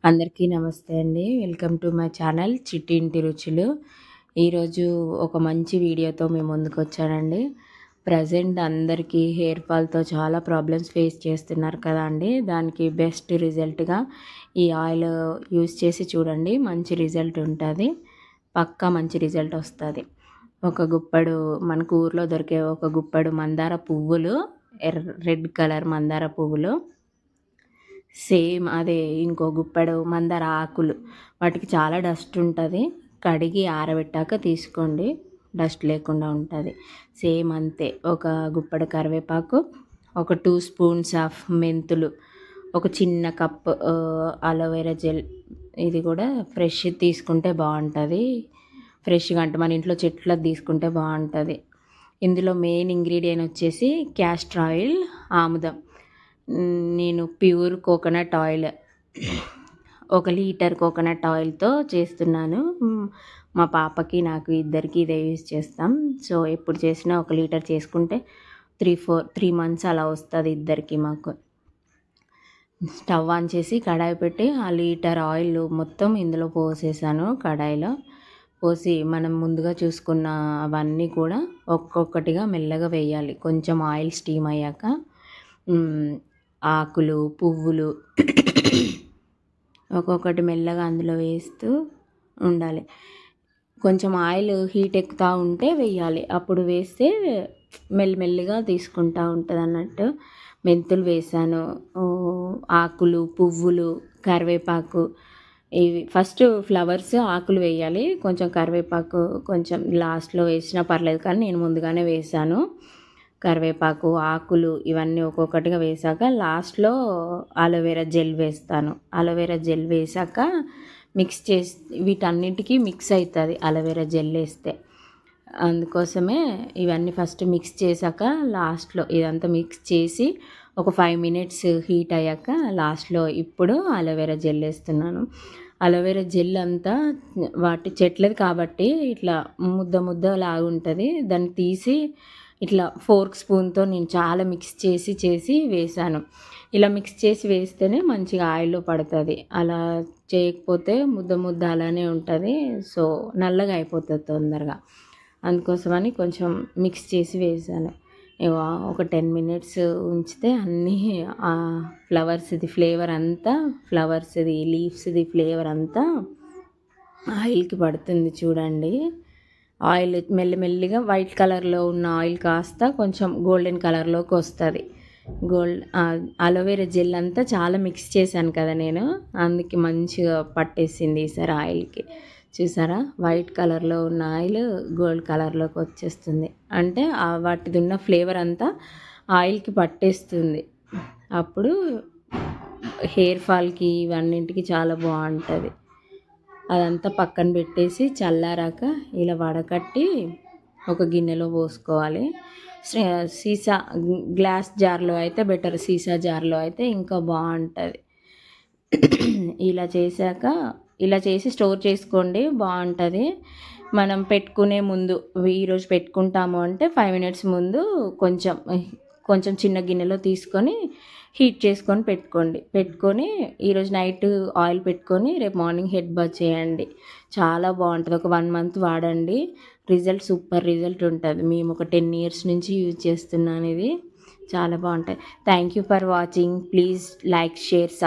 అందరికీ నమస్తే అండి. వెల్కమ్ టు మై ఛానల్ చిట్టి ఇంటి రుచులు. ఈరోజు ఒక మంచి వీడియోతో మీ ముందుకొచ్చానండి. ప్రజెంట్ అందరికీ హెయిర్ ఫాల్‌తో చాలా ప్రాబ్లమ్స్ ఫేస్ చేస్తున్నారు కదా అండి. దానికి బెస్ట్ రిజల్ట్‌గా ఈ ఆయిల్ యూజ్ చేసి చూడండి. మంచి రిజల్ట్ ఉంటది. పక్కా మంచి రిజల్ట్ వస్తది. ఒక గుప్పెడు మనకు ఊర్లో దొరికే ఒక గుప్పెడు మందార పువ్వులు, రెడ్ కలర్ మందార పువ్వులు, సేమ్ అదే ఇంకో గుప్పెడు మందార ఆకులు. వాటికి చాలా డస్ట్ ఉంటుంది. కడిగి ఆరబెట్టాక తీసుకోండి, డస్ట్ లేకుండా ఉంటుంది. సేమ్ అంతే. ఒక గుప్పెడు కరివేపాకు, ఒక 2 స్పూన్స్ ఆఫ్ మెంతులు, ఒక చిన్న కప్ అలోవెరా జెల్. ఇది కూడా ఫ్రెష్ తీసుకుంటే బాగుంటుంది. ఫ్రెష్గా అంటే మన ఇంట్లో చెట్లకు తీసుకుంటే బాగుంటుంది. ఇందులో మెయిన్ ఇంగ్రీడియంట్ వచ్చేసి క్యాస్టర్ ఆయిల్, ఆముదం. నేను pure coconut oil 1 litre coconut ఆయిల్తో చేస్తున్నాను. మా పాపకి నాకు ఇద్దరికి ఇదే యూజ్ చేస్తాం. సో ఎప్పుడు చేసినా 1 లీటర్ చేసుకుంటే 3 మంత్స్ అలా వస్తుంది ఇద్దరికి మాకు. స్టవ్ ఆన్ చేసి కడాయి పెట్టి ఆ లీటర్ ఆయిల్ మొత్తం ఇందులో పోసేసాను. కడాయిలో పోసి మనం ముందుగా చూసుకున్న అవన్నీ కూడా ఒక్కొక్కటిగా మెల్లగా వేయాలి. కొంచెం ఆయిల్ స్టీమ్ అయ్యాక ఆకులు, పువ్వులు ఒక్కొక్కటి మెల్లగా అందులో వేస్తూ ఉండాలి. కొంచెం ఆయిల్ హీట్ ఎక్కుతూ ఉంటే వేయాలి. అప్పుడు వేస్తే మెల్లిమెల్లిగా తీసుకుంటూ ఉంటుంది అన్నట్టు. మెంతులు వేసాను, ఆకులు, పువ్వులు, కరివేపాకు. ఇవి ఫస్ట్ ఫ్లవర్స్, ఆకులు వేయాలి. కొంచెం కరివేపాకు కొంచెం లాస్ట్లో వేసినా పర్లేదు, కానీ నేను ముందుగానే వేసాను. కరివేపాకు, ఆకులు ఇవన్నీ ఒక్కొక్కటిగా వేసాక లాస్ట్లో అలోవెరా జెల్ వేస్తాను. అలోవెరా జెల్ వేసాక మిక్స్ చేసి వీటన్నిటికీ మిక్స్ అవుతుంది అలోవెరా జెల్ వేస్తే. అందుకోసమే ఇవన్నీ ఫస్ట్ మిక్స్ చేశాక లాస్ట్లో ఇదంతా మిక్స్ చేసి ఒక 5 మినిట్స్ హీట్ అయ్యాక లాస్ట్లో ఇప్పుడు అలోవెరా జెల్ వేస్తున్నాను. అలోవెరా జెల్ అంతా వాటి చెట్లది కాబట్టి ఇట్లా ముద్ద ముద్ద లాగా ఉంటుంది. దాన్ని తీసి ఇట్లా ఫోర్క్ స్పూన్తో నేను చాలా మిక్స్ చేసి వేసాను. ఇలా మిక్స్ చేసి వేస్తేనే మంచిగా ఆయిల్లో పడుతుంది. అలా చేయకపోతే ముద్ద ముద్ద అలానే ఉంటుంది. సో నల్లగా అయిపోతుంది తొందరగా. అందుకోసమని కొంచెం మిక్స్ చేసి వేసాను. ఒక 10 మినిట్స్ ఉంచితే అన్నీ ఫ్లవర్స్ది ఫ్లేవర్ అంతా, ఫ్లవర్స్ది లీవ్స్ది ఫ్లేవర్ అంతా ఆయిల్కి పడుతుంది చూడండి. ఆయిల్ మెల్లిమెల్లిగా వైట్ కలర్లో ఉన్న ఆయిల్ కాస్త కొంచెం గోల్డెన్ కలర్లోకి వస్తుంది. అలోవెరా జెల్ అంతా చాలా మిక్స్ చేశాను కదా నేను, అందుకే మంచిగా పట్టేసింది ఈసారి ఆయిల్కి. చూసారా, వైట్ కలర్లో ఉన్న ఆయిల్ గోల్డ్ కలర్లోకి వచ్చేస్తుంది. అంటే వాటిది ఉన్న ఫ్లేవర్ అంతా ఆయిల్కి పట్టేస్తుంది. అప్పుడు హెయిర్ ఫాల్కి ఇవన్నింటికి చాలా బాగుంటుంది. అదంతా పక్కన పెట్టేసి చల్లారాక ఇలా వడకట్టి ఒక గిన్నెలో పోసుకోవాలి. సీసా గ్లాస్ జార్లో అయితే బెటర్, సీసా జార్లో అయితే ఇంకా బాగుంటుంది. ఇలా చేశాక ఇలా చేసి స్టోర్ చేసుకోండి, బాగుంటుంది. మనం పెట్టుకునే ముందు ఈరోజు పెట్టుకుంటాము అంటే 5 మినిట్స్ ముందు కొంచెం చిన్న గిన్నెలో తీసుకొని హీట్ చేసుకొని పెట్టుకొని ఈరోజు నైట్ ఆయిల్ పెట్టుకొని రేపు మార్నింగ్ హెడ్ బాత్ చేయండి. చాలా బాగుంటుంది. ఒక 1 మంత్ వాడండి, రిజల్ట్ సూపర్ రిజల్ట్ ఉంటుంది. మేము ఒక 10 ఇయర్స్ నుంచి యూజ్ చేస్తున్నాను. ఇది చాలా బాగుంటుంది. Thank you for watching. Please like, share.